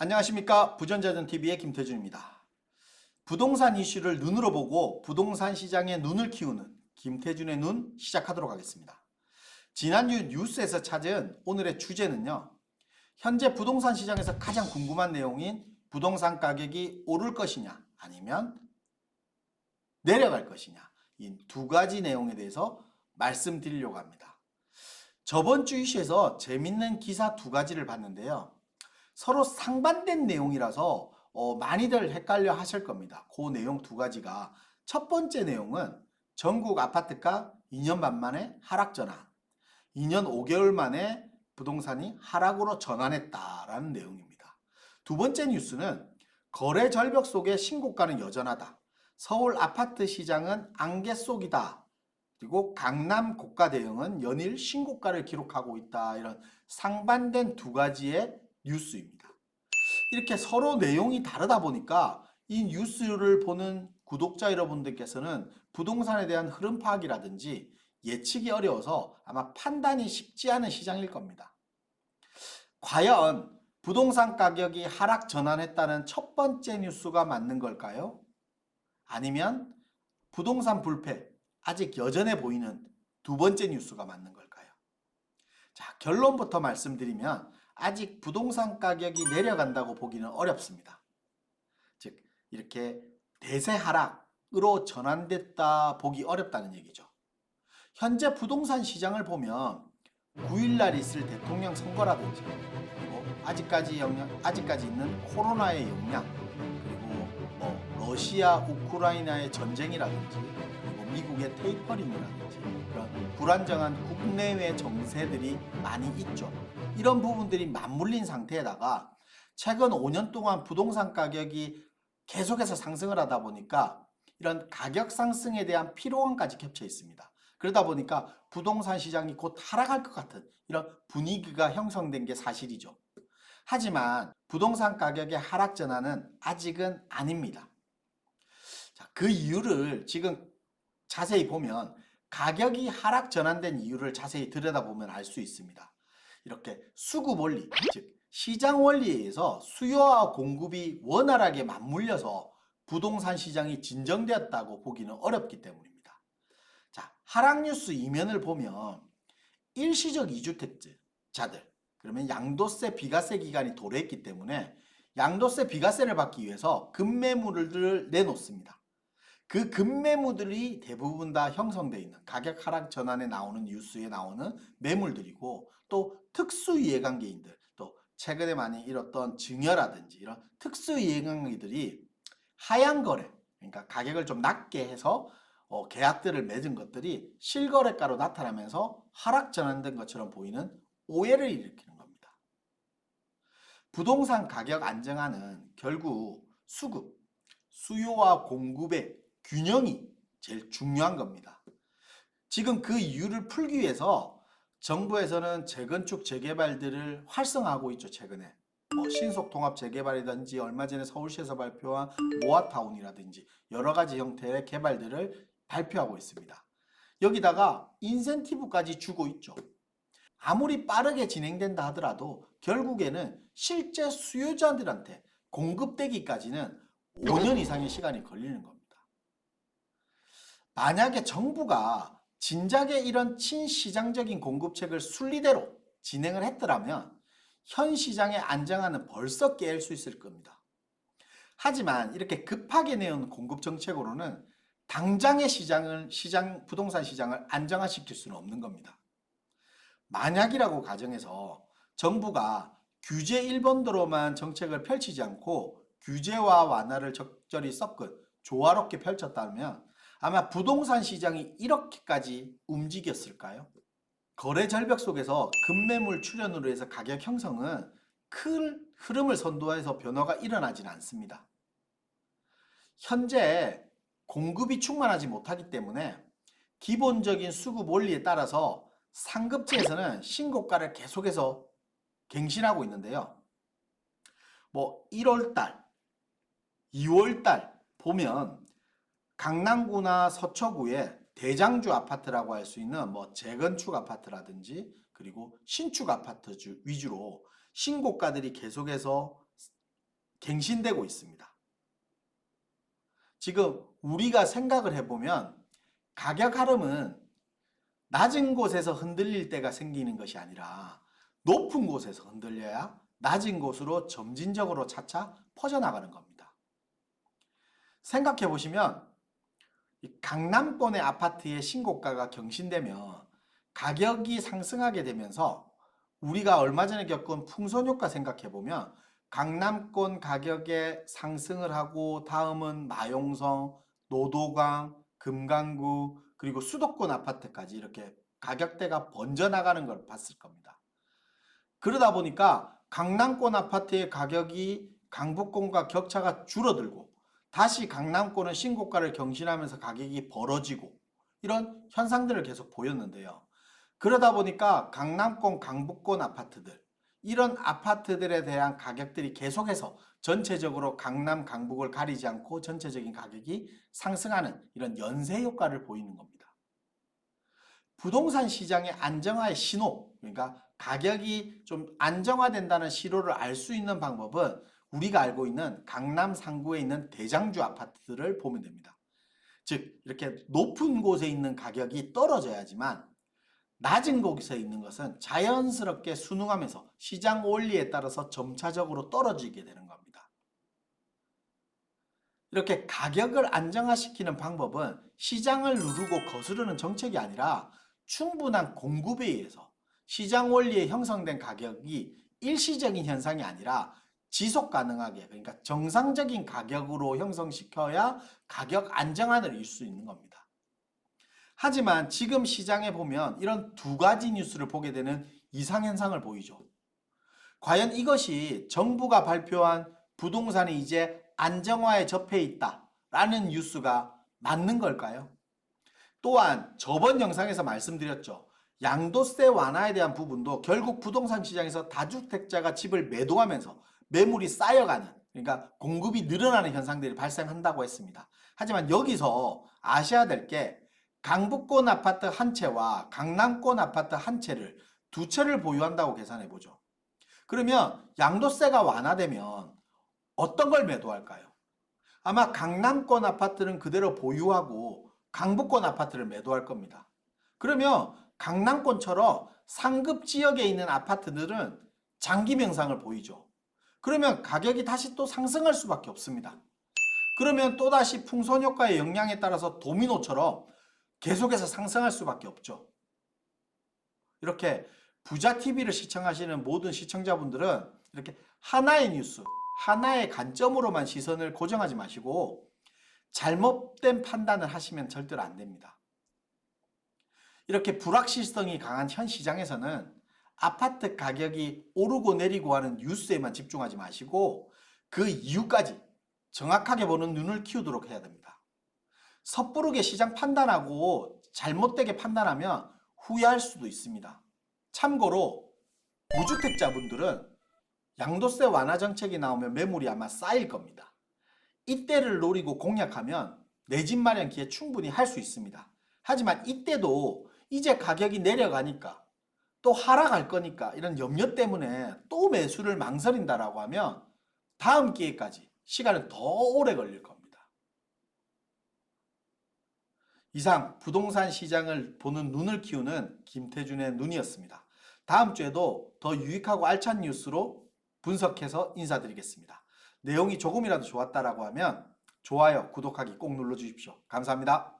안녕하십니까. 부전자전TV의 김태준입니다. 부동산 이슈를 눈으로 보고 부동산 시장에 눈을 키우는 김태준의 눈 시작하도록 하겠습니다. 지난주 뉴스에서 찾은 오늘의 주제는요. 현재 부동산 시장에서 가장 궁금한 내용인 부동산 가격이 오를 것이냐 아니면 내려갈 것이냐 이 두 가지 내용에 대해서 말씀드리려고 합니다. 저번 주 이슈에서 재밌는 기사 두 가지를 봤는데요. 서로 상반된 내용이라서 많이들 헷갈려 하실 겁니다. 그 내용 두 가지가 첫 번째 내용은 전국 아파트가 2년 반 만에 하락 전환, 2년 5개월 만에 부동산이 하락으로 전환했다라는 내용입니다. 두 번째 뉴스는 거래 절벽 속에 신고가는 여전하다. 서울 아파트 시장은 안개 속이다. 그리고 강남 고가 대형은 연일 신고가를 기록하고 있다. 이런 상반된 두 가지의 뉴스입니다. 이렇게 서로 내용이 다르다 보니까 이 뉴스를 보는 구독자 여러분들께서는 부동산에 대한 흐름 파악이라든지 예측이 어려워서 아마 판단이 쉽지 않은 시장일 겁니다. 과연 부동산 가격이 하락 전환했다는 첫 번째 뉴스가 맞는 걸까요? 아니면 부동산 불패 아직 여전해 보이는 두 번째 뉴스가 맞는 걸까요? 자, 결론부터 말씀드리면 아직 부동산 가격이 내려간다고 보기는 어렵습니다. 즉 이렇게 대세 하락으로 전환됐다 보기 어렵다는 얘기죠. 현재 부동산 시장을 보면 9일날 있을 대통령 선거라든지 그리고 아직까지 있는 코로나의 영향 그리고 러시아 우크라이나의 전쟁이라든지 그리고 미국의 테이퍼링이라든지 그런 불안정한 국내외 정세들이 많이 있죠. 이런 부분들이 맞물린 상태에다가 최근 5년 동안 부동산 가격이 계속해서 상승을 하다 보니까 이런 가격 상승에 대한 피로감까지 겹쳐 있습니다. 그러다 보니까 부동산 시장이 곧 하락할 것 같은 이런 분위기가 형성된 게 사실이죠. 하지만 부동산 가격의 하락 전환은 아직은 아닙니다. 자, 그 이유를 지금 자세히 보면 가격이 하락 전환된 이유를 자세히 들여다보면 알 수 있습니다. 이렇게 수급 원리, 즉 시장 원리에 의해서 수요와 공급이 원활하게 맞물려서 부동산 시장이 진정되었다고 보기는 어렵기 때문입니다. 자, 하락 뉴스 이면을 보면 일시적 이주택자들, 그러면 양도세 비과세 기간이 도래했기 때문에 양도세 비과세를 받기 위해서 급매물을 내놓습니다. 그 급매물들이 대부분 다 형성되어 있는 가격 하락 전환에 나오는 뉴스에 나오는 매물들이고 또 특수이해관계인들 또 최근에 많이 일었던 증여라든지 이런 특수이해관계들이 하향 거래 그러니까 가격을 좀 낮게 해서 계약들을 맺은 것들이 실거래가로 나타나면서 하락 전환된 것처럼 보이는 오해를 일으키는 겁니다. 부동산 가격 안정화는 결국 수요와 공급의 균형이 제일 중요한 겁니다. 지금 그 이유를 풀기 위해서 정부에서는 재건축 재개발들을 활성화하고 있죠. 최근에 신속통합 재개발이든지 얼마 전에 서울시에서 발표한 모아타운이라든지 여러 가지 형태의 개발들을 발표하고 있습니다. 여기다가 인센티브까지 주고 있죠. 아무리 빠르게 진행된다 하더라도 결국에는 실제 수요자들한테 공급되기까지는 5년 이상의 시간이 걸리는 겁니다. 만약에 정부가 진작에 이런 친시장적인 공급책을 순리대로 진행을 했더라면 현 시장의 안정화는 벌써 깨일 수 있을 겁니다. 하지만 이렇게 급하게 내온 공급 정책으로는 당장의 부동산 시장을 안정화시킬 수는 없는 겁니다. 만약이라고 가정해서 정부가 규제 1번도로만 정책을 펼치지 않고 규제와 완화를 적절히 섞은 조화롭게 펼쳤다면 아마 부동산 시장이 이렇게까지 움직였을까요? 거래 절벽 속에서 급매물 출현으로 해서 가격 형성은 큰 흐름을 선도해서 변화가 일어나지는 않습니다. 현재 공급이 충만하지 못하기 때문에 기본적인 수급 원리에 따라서 상급지에서는 신고가를 계속해서 갱신하고 있는데요. 1월달, 2월달 보면 강남구나 서초구에 대장주 아파트라고 할 수 있는 재건축 아파트라든지 그리고 신축 아파트 위주로 신고가들이 계속해서 갱신되고 있습니다. 지금 우리가 생각을 해보면 가격 하락은 낮은 곳에서 흔들릴 때가 생기는 것이 아니라 높은 곳에서 흔들려야 낮은 곳으로 점진적으로 차차 퍼져나가는 겁니다. 생각해 보시면 강남권의 아파트의 신고가가 경신되면 가격이 상승하게 되면서 우리가 얼마 전에 겪은 풍선효과 생각해 보면 강남권 가격에 상승을 하고 다음은 마용성, 노도강, 금강구 그리고 수도권 아파트까지 이렇게 가격대가 번져나가는 걸 봤을 겁니다. 그러다 보니까 강남권 아파트의 가격이 강북권과 격차가 줄어들고 다시 강남권은 신고가를 경신하면서 가격이 벌어지고 이런 현상들을 계속 보였는데요. 그러다 보니까 강남권, 강북권 아파트들 이런 아파트들에 대한 가격들이 계속해서 전체적으로 강남, 강북을 가리지 않고 전체적인 가격이 상승하는 이런 연쇄 효과를 보이는 겁니다. 부동산 시장의 안정화의 신호, 그러니까 가격이 좀 안정화된다는 신호를 알 수 있는 방법은 우리가 알고 있는 강남 상구에 있는 대장주 아파트들을 보면 됩니다. 즉 이렇게 높은 곳에 있는 가격이 떨어져야지만 낮은 곳에 있는 것은 자연스럽게 순응하면서 시장 원리에 따라서 점차적으로 떨어지게 되는 겁니다. 이렇게 가격을 안정화시키는 방법은 시장을 누르고 거스르는 정책이 아니라 충분한 공급에 의해서 시장 원리에 형성된 가격이 일시적인 현상이 아니라 지속 가능하게 그러니까 정상적인 가격으로 형성시켜야 가격 안정화를 이룰 수 있는 겁니다. 하지만 지금 시장에 보면 이런 두 가지 뉴스를 보게 되는 이상현상을 보이죠. 과연 이것이 정부가 발표한 부동산이 이제 안정화에 접해 있다라는 뉴스가 맞는 걸까요? 또한 저번 영상에서 말씀드렸죠. 양도세 완화에 대한 부분도 결국 부동산 시장에서 다주택자가 집을 매도하면서 매물이 쌓여가는 그러니까 공급이 늘어나는 현상들이 발생한다고 했습니다. 하지만 여기서 아셔야 될 게 강북권 아파트 한 채와 강남권 아파트 한 채를 두 채를 보유한다고 계산해 보죠. 그러면 양도세가 완화되면 어떤 걸 매도할까요? 아마 강남권 아파트는 그대로 보유하고 강북권 아파트를 매도할 겁니다. 그러면 강남권처럼 상급 지역에 있는 아파트들은 장기 명상을 보이죠. 그러면 가격이 다시 또 상승할 수밖에 없습니다. 그러면 또다시 풍선 효과의 영향에 따라서 도미노처럼 계속해서 상승할 수밖에 없죠. 이렇게 부자TV를 시청하시는 모든 시청자분들은 이렇게 하나의 뉴스, 하나의 관점으로만 시선을 고정하지 마시고 잘못된 판단을 하시면 절대로 안 됩니다. 이렇게 불확실성이 강한 현 시장에서는 아파트 가격이 오르고 내리고 하는 뉴스에만 집중하지 마시고 그 이유까지 정확하게 보는 눈을 키우도록 해야 됩니다. 섣부르게 시장 판단하고 잘못되게 판단하면 후회할 수도 있습니다. 참고로 무주택자분들은 양도세 완화 정책이 나오면 매물이 아마 쌓일 겁니다. 이때를 노리고 공략하면 내 집 마련 기회 충분히 할 수 있습니다. 하지만 이때도 이제 가격이 내려가니까 또 하락할 거니까 이런 염려 때문에 또 매수를 망설인다라고 하면 다음 기회까지 시간은 더 오래 걸릴 겁니다. 이상 부동산 시장을 보는 눈을 키우는 김태준의 눈이었습니다. 다음 주에도 더 유익하고 알찬 뉴스로 분석해서 인사드리겠습니다. 내용이 조금이라도 좋았다라고 하면 좋아요, 구독하기 꼭 눌러주십시오. 감사합니다.